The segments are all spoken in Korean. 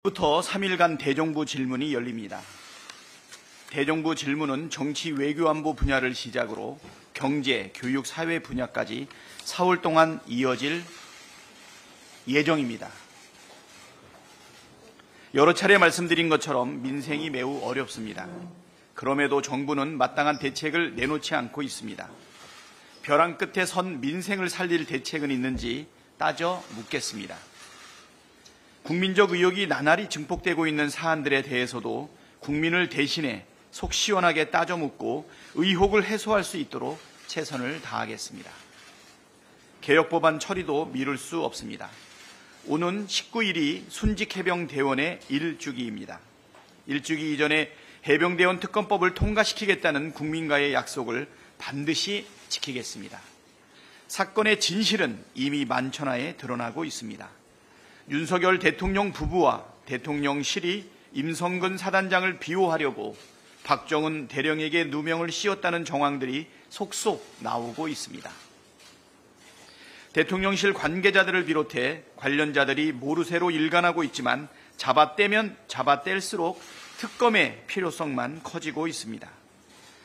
부터 3일간 대정부 질문이 열립니다. 대정부 질문은 정치, 외교, 안보 분야를 시작으로 경제, 교육, 사회 분야까지 4월 동안 이어질 예정입니다. 여러 차례 말씀드린 것처럼 민생이 매우 어렵습니다. 그럼에도 정부는 마땅한 대책을 내놓지 않고 있습니다. 벼랑 끝에 선 민생을 살릴 대책은 있는지 따져 묻겠습니다. 국민적 의혹이 나날이 증폭되고 있는 사안들에 대해서도 국민을 대신해 속 시원하게 따져 묻고 의혹을 해소할 수 있도록 최선을 다하겠습니다. 개혁법안 처리도 미룰 수 없습니다. 오는 19일이 순직해병대원의 1주기입니다. 1주기 이전에 해병대원 특검법을 통과시키겠다는 국민과의 약속을 반드시 지키겠습니다. 사건의 진실은 이미 만천하에 드러나고 있습니다. 윤석열 대통령 부부와 대통령실이 임성근 사단장을 비호하려고 박정훈 대령에게 누명을 씌웠다는 정황들이 속속 나오고 있습니다. 대통령실 관계자들을 비롯해 관련자들이 모르쇠로 일관하고 있지만 잡아떼면 잡아뗄수록 특검의 필요성만 커지고 있습니다.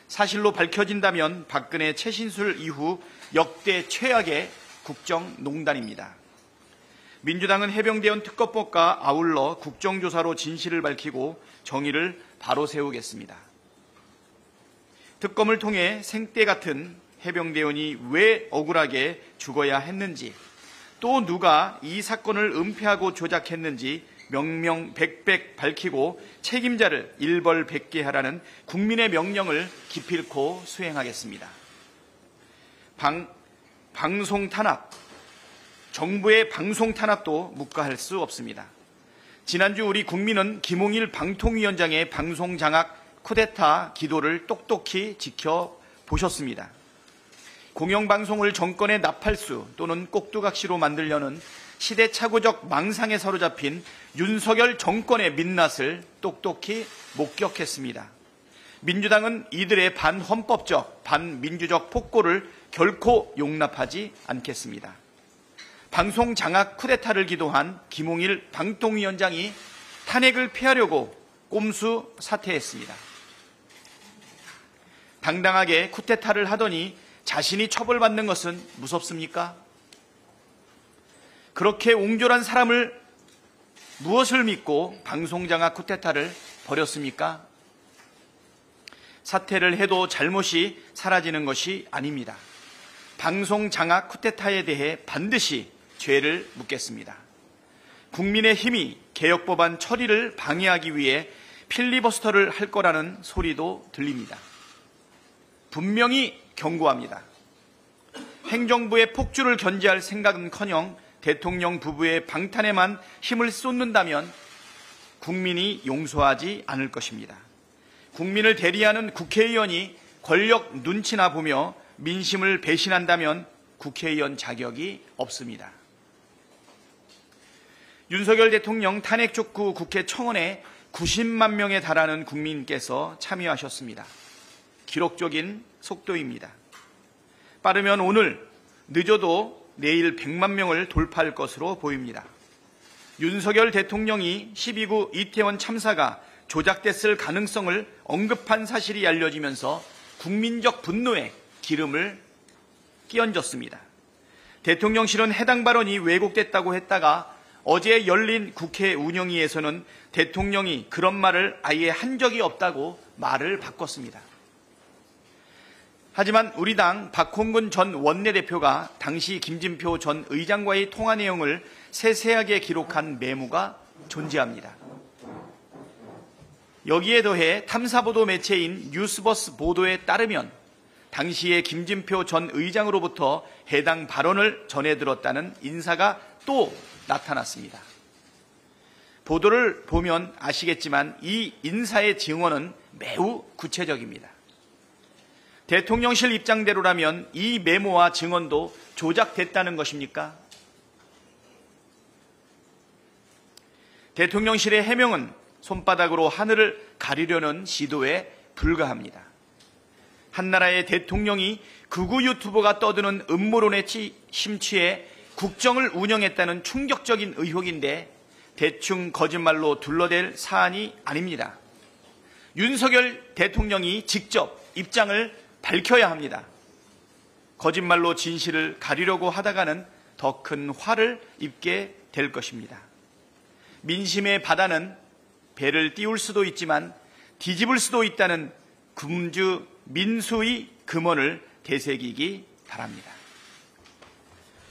사실로 밝혀진다면 박근혜 최신술 이후 역대 최악의 국정농단입니다. 민주당은 해병대원 특검법과 아울러 국정조사로 진실을 밝히고 정의를 바로 세우겠습니다. 특검을 통해 생떼 같은 해병대원이 왜 억울하게 죽어야 했는지, 또 누가 이 사건을 은폐하고 조작했는지 명명백백 밝히고 책임자를 일벌백계하라는 국민의 명령을 기필코 수행하겠습니다. 방송 탄압, 정부의 방송 탄압도 묵과할 수 없습니다. 지난주 우리 국민은 김홍일 방통위원장의 방송 장악 쿠데타 기도를 똑똑히 지켜보셨습니다. 공영방송을 정권의 나팔수 또는 꼭두각시로 만들려는 시대착오적 망상에 사로잡힌 윤석열 정권의 민낯을 똑똑히 목격했습니다. 민주당은 이들의 반헌법적, 반민주적 폭거를 결코 용납하지 않겠습니다. 방송 장악 쿠데타를 기도한 김홍일 방통위원장이 탄핵을 피하려고 꼼수 사퇴했습니다. 당당하게 쿠데타를 하더니 자신이 처벌받는 것은 무섭습니까? 그렇게 옹졸한 사람을 무엇을 믿고 방송 장악 쿠데타를 벌였습니까? 사퇴를 해도 잘못이 사라지는 것이 아닙니다. 방송 장악 쿠데타에 대해 반드시 죄를 묻겠습니다. 국민의힘이 개혁법안 처리를 방해하기 위해 필리버스터를 할 거라는 소리도 들립니다. 분명히 경고합니다. 행정부의 폭주를 견제할 생각은커녕 대통령 부부의 방탄에만 힘을 쏟는다면 국민이 용서하지 않을 것입니다. 국민을 대리하는 국회의원이 권력 눈치나 보며 민심을 배신한다면 국회의원 자격이 없습니다. 윤석열 대통령 탄핵 촉구 국회 청원에 90만 명에 달하는 국민께서 참여하셨습니다. 기록적인 속도입니다. 빠르면 오늘, 늦어도 내일 100만 명을 돌파할 것으로 보입니다. 윤석열 대통령이 12구 이태원 참사가 조작됐을 가능성을 언급한 사실이 알려지면서 국민적 분노에 기름을 끼얹었습니다. 대통령실은 해당 발언이 왜곡됐다고 했다가 어제 열린 국회 운영위에서는 대통령이 그런 말을 아예 한 적이 없다고 말을 바꿨습니다. 하지만 우리 당 박홍근 전 원내대표가 당시 김진표 전 의장과의 통화 내용을 세세하게 기록한 메모가 존재합니다. 여기에 더해 탐사보도 매체인 뉴스버스 보도에 따르면 당시에 김진표 전 의장으로부터 해당 발언을 전해 들었다는 인사가 또 나타났습니다. 보도를 보면 아시겠지만 이 인사의 증언은 매우 구체적입니다. 대통령실 입장대로라면 이 메모와 증언도 조작됐다는 것입니까? 대통령실의 해명은 손바닥으로 하늘을 가리려는 시도에 불과합니다. 한나라의 대통령이 극우 유튜버가 떠드는 음모론에 심취해 국정을 운영했다는 충격적인 의혹인데 대충 거짓말로 둘러댈 사안이 아닙니다. 윤석열 대통령이 직접 입장을 밝혀야 합니다. 거짓말로 진실을 가리려고 하다가는 더 큰 화를 입게 될 것입니다. 민심의 바다는 배를 띄울 수도 있지만 뒤집을 수도 있다는 금주 민수의 금언을 되새기기 바랍니다.